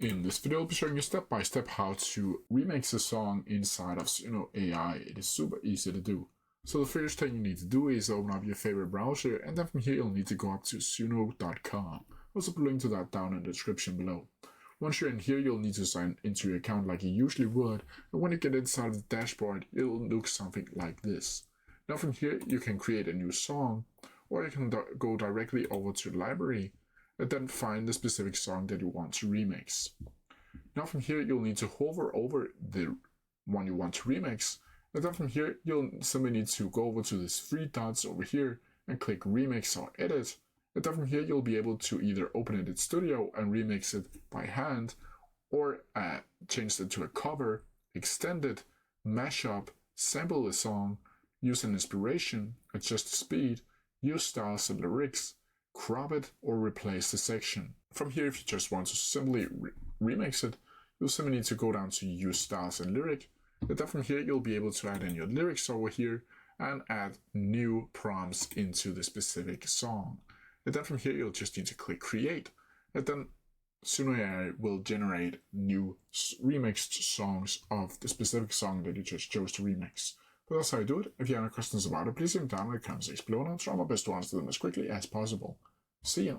In this video, I'll be showing you step by step how to remix a song inside of Suno AI. It is super easy to do. So the first thing you need to do is open up your favorite browser, and then from here you'll need to go up to suno.com. I'll also put a link to that down in the description below. Once you're in here, you'll need to sign into your account like you usually would, and when you get inside the dashboard, it'll look something like this. Now from here, you can create a new song, or you can go directly over to the library and then find the specific song that you want to remix. Now from here, you'll need to hover over the one you want to remix, and then from here, you'll simply need to go over to these three dots over here and click Remix or Edit, and then from here, you'll be able to either open it in Studio and remix it by hand, or change it to a cover, extend it, mash up, sample the song, use an inspiration, adjust the speed, use styles and lyrics, crop it, or replace the section. From here, if you just want to simply remix it, you'll simply need to go down to Use Styles and Lyric, and then from here you'll be able to add in your lyrics over here and add new prompts into the specific song. And then from here you'll just need to click Create, and then Suno AI will generate new remixed songs of the specific song that you just chose to remix. But that's how I do it. If you have any questions about it, please leave them down in the comments section below, and I'll try my best to answer them as quickly as possible. See ya!